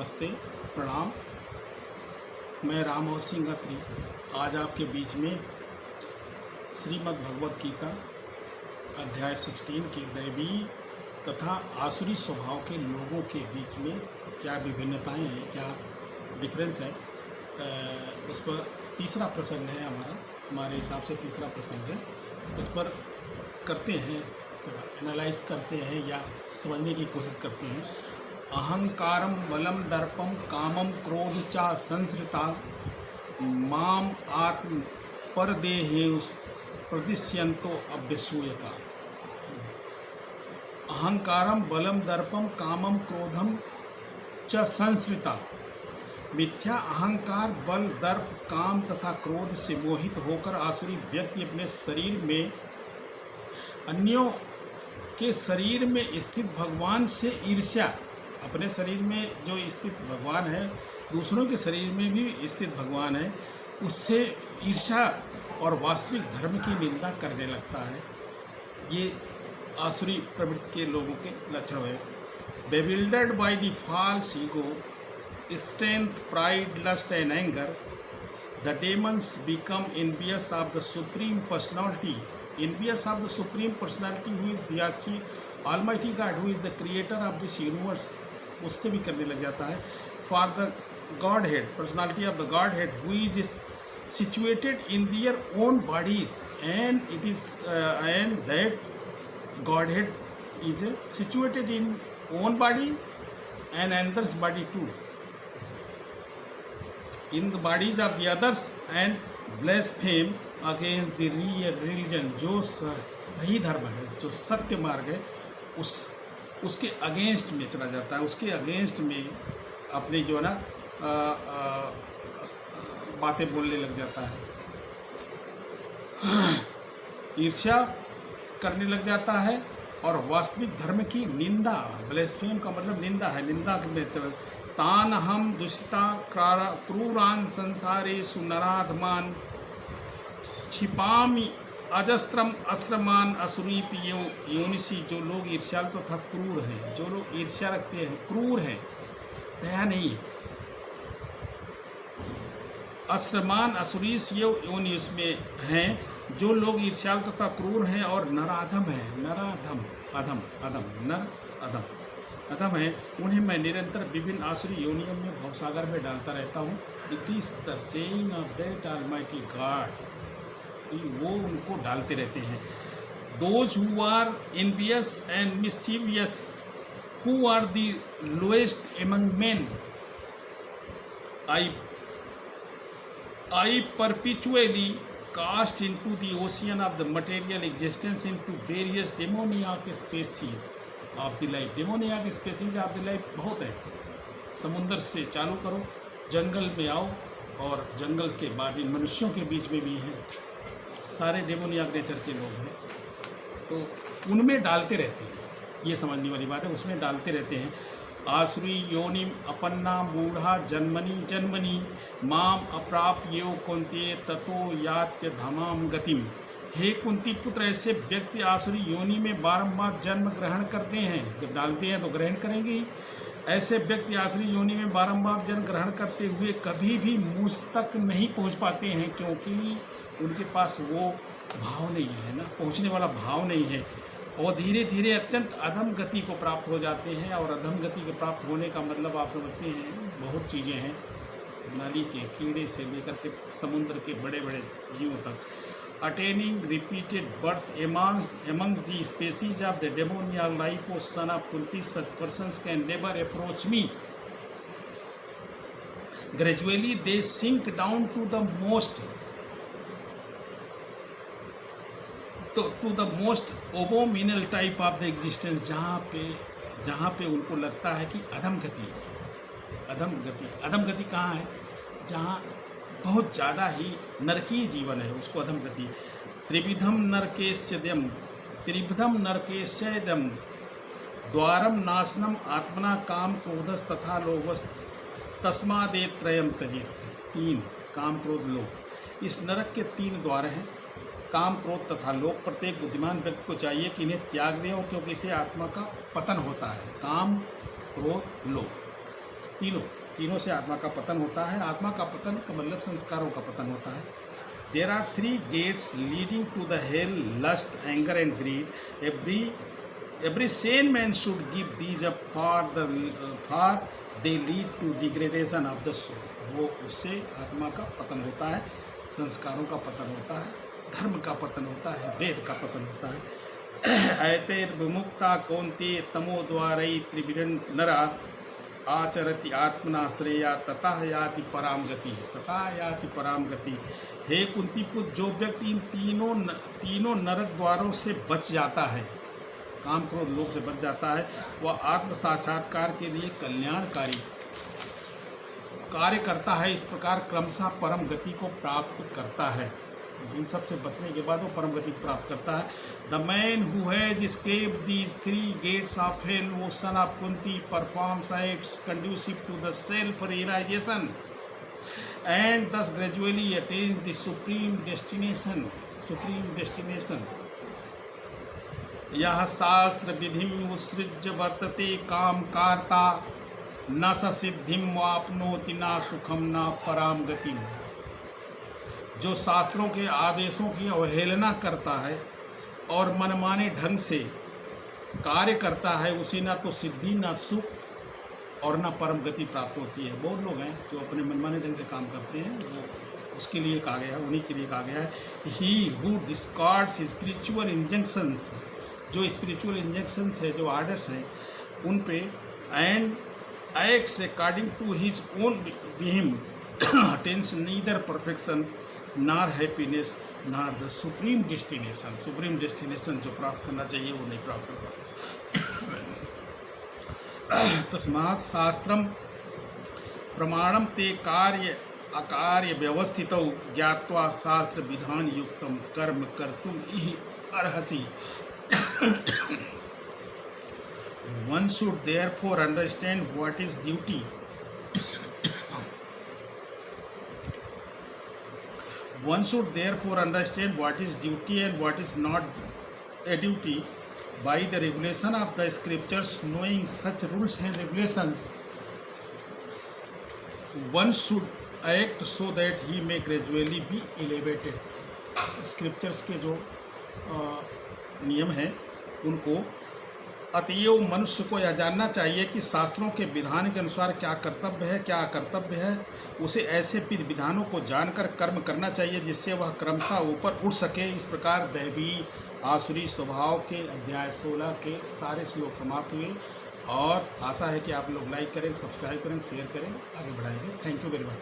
नमस्ते, प्रणाम। मैं रामवत सिंह अत्री आज आपके बीच में श्रीमद् भगवत गीता अध्याय 16 के दैवी तथा आसुरी स्वभाव के लोगों के बीच में क्या विभिन्नताएं हैं, क्या डिफरेंस है, उस पर तीसरा प्रसंग है हमारे हिसाब से तीसरा प्रसंग है। उस पर करते हैं, एनालाइज करते हैं या समझने की कोशिश करते हैं। अहंकारम बलम दर्पम कामम क्रोध चा संसृता माम आत्म परदेहे प्रदिश्यंतो अभ्यसूयका। अहंकारम बलम दर्पम कामम क्रोधम च संसृता। मिथ्या अहंकार, बल, दर्प, काम तथा क्रोध से मोहित होकर आसुरी व्यक्ति अपने शरीर में, अन्यों के शरीर में स्थित भगवान से ईर्ष्या, अपने शरीर में जो स्थित भगवान है दूसरों के शरीर में भी स्थित भगवान है, उससे ईर्ष्या और वास्तविक धर्म की निंदा करने लगता है। ये आसुरी प्रवृत्ति के लोगों के लक्षण है। bewildered by the false ego, strength, pride, lust and anger, the demons become envious of the Supreme Personality, envious of the Supreme Personality who is the Almighty God, who is the creator of this universe। उससे भी करने लग जाता है। For the Godhead, personality of the Godhead, who is situated in their own bodies, and it is and that Godhead is situated in own body and another's body too, in the bodies of the others, and blaspheme against the real religion। जो सही धर्म है, जो सत्य मार्ग है, उसके against में चला जाता है, उसके अगेंस्ट में अपनी जो है ना बातें बोलने लग जाता है, ईर्ष्या करने लग जाता है और वास्तविक धर्म की निंदा। ब्लेस्फेम का मतलब निंदा है, निंदा में तान हम दुष्टा क्रूरान संसारेषु नराधमान छिपामी अजस्त्रम अस्त्रमान असुरीपि योनिसी। जो लोग ईर्ष्यालु तथा क्रूर हैं, जो लोग ईर्ष्या रखते हैं, क्रूर हैं, दया नहीं है। अस्त्रमान असुरीस योनि उसमें हैं, जो लोग ईर्ष्यालु तथा क्रूर हैं और नराधम हैं। नराधम, अधम, अधम, नर अधम, अधम है, उन्हें मैं निरंतर विभिन्न आसुरी योनियों में भवसागर में डालता रहता हूँ। It is the saying of that almighty God, वो उनको डालते रहते हैं। Those who are envious and mischievous, who are the lowest among men, I perpetually cast into the ocean of the material existence into various demoniac species of the life। demoniac species of the life बहुत है। समुंदर से चालू करो, जंगल में आओ, और जंगल के बाद इन मनुष्यों के बीच में भी हैं, सारे डेमोनियाक नेचर के लोग हैं, तो उनमें डालते रहते हैं। ये समझने वाली बात है, उसमें डालते रहते हैं। आसुरी योनिम अपन्ना मूढ़ा जन्मनि जन्मनि माम अप्राप्यो कुंते ततो यात्य धमाम गतिम। हे कुंती पुत्र, ऐसे व्यक्ति आसुरी योनि में बारंबार जन्म ग्रहण करते हैं। जब डालते हैं तो ग्रहण करेंगे ही। ऐसे व्यक्ति आसुरी योनि में बारंबार जन्म ग्रहण करते हुए कभी भी मुझ तक नहीं पहुंच पाते हैं, क्योंकि उनके पास वो भाव नहीं है ना, पहुंचने वाला भाव नहीं है, और धीरे धीरे अत्यंत अधम गति को प्राप्त हो जाते हैं। और अधम गति के प्राप्त होने का मतलब आप समझते हैं, बहुत चीज़ें हैं, नाली के कीड़े से लेकर के समुद्र के बड़े बड़े जीवों तक। Attaining repeated birth amongst the species of the demoniac life, O son of Kunti, such persons can never approach me। Gradually they sink down to the most abominable type of the existence, जहाँ पे उनको लगता है कि अधम गति, अधम गति कहाँ है? जहाँ बहुत ज़्यादा ही नरकीय जीवन है, उसको अधम गति। त्रिविधम नरकेस्यदम द्वारम नाशनम आत्मना काम क्रोधस तथा लोभस तस्मादे त्रयम त्यजेत्। 3 काम क्रोध लोभ, इस नरक के 3 द्वार हैं, काम क्रोध तथा लोभ। प्रत्येक बुद्धिमान व्यक्ति को चाहिए कि इन्हें त्याग दें, क्योंकि इसे आत्मा का पतन होता है। काम क्रोध लोभ तीनों से आत्मा का पतन होता है। आत्मा का पतन का मतलब संस्कारों का पतन होता है। There are 3 gates leading to the hell, lust, anger and greed. Every sane man should give these up, for they lead to degradation of the soul। वो उससे आत्मा का पतन होता है, संस्कारों का पतन होता है, धर्म का पतन होता है, वेद का पतन होता है। ऐतेर विमुक्ता कौन्ते तमो द्वारै त्रिविरन नरा आचरति आत्मना श्रेया ततः याति पराम गति। हे कुंती पुत्र, जो व्यक्ति इन तीनों नरक द्वारों से बच जाता है, काम क्रोध लोभ से बच जाता है, वह आत्म साक्षात्कार के लिए कल्याणकारी कार्य करता है। इस प्रकार क्रमशः परम गति को प्राप्त करता है। इन सब से बचने के बाद वो परम गति प्राप्त करता है। The man who has escaped these 3 gates of hell, वो son of Kunti, performs acts conducive to the self realization and thus gradually attains the supreme destination। यह शास्त्र विधिम उत्सृज्य वर्तते काम कार्ता, न स सिद्धिम वाप्नोति न सुखम न पराम गतिम। जो शास्त्रों के आदेशों की अवहेलना करता है और मनमाने ढंग से कार्य करता है, उसे न तो सिद्धि, न सुख और न परम गति प्राप्त होती है। बहुत लोग हैं जो अपने मनमाने ढंग से काम करते हैं, वो उसके लिए कहा गया है, उन्हीं के लिए कहा गया है। He who discards spiritual injunctions, जो स्पिरिचुअल इंजंक्शंस है, जो आर्डर्स हैं उन पे, and acts according to his own whim, attains neither perfection nor happiness nor the supreme destination जो प्राप्त करना चाहिए वो नहीं प्राप्त कर पाता। तस्मात् शास्त्रम प्रमाणम ते कार्य अकार्य व्यवस्थितौ ज्ञात्वा शास्त्र विधान युक्तम कर्म कर्तुम इहि अर्हसि। One should therefore understand what is duty। One should therefore understand what is duty and what is not a duty by the revelation of the scriptures। Knowing such rules and regulations, one should act so that he may gradually be elevated। Scriptures के जो नियम हैं उनको अतएव मनुष्य को यह जानना चाहिए कि शास्त्रों के विधान के अनुसार क्या कर्तव्य है, क्या अकर्तव्य है। उसे ऐसे विधानों को जानकर कर्म करना चाहिए जिससे वह क्रमशः ऊपर उठ सके। इस प्रकार दैवी आसुरी स्वभाव के अध्याय 16 के सारे श्लोक समाप्त हुए, और आशा है कि आप लोग लाइक करें, सब्सक्राइब करें, शेयर करें, आगे बढ़ाएंगे। Thank you very much.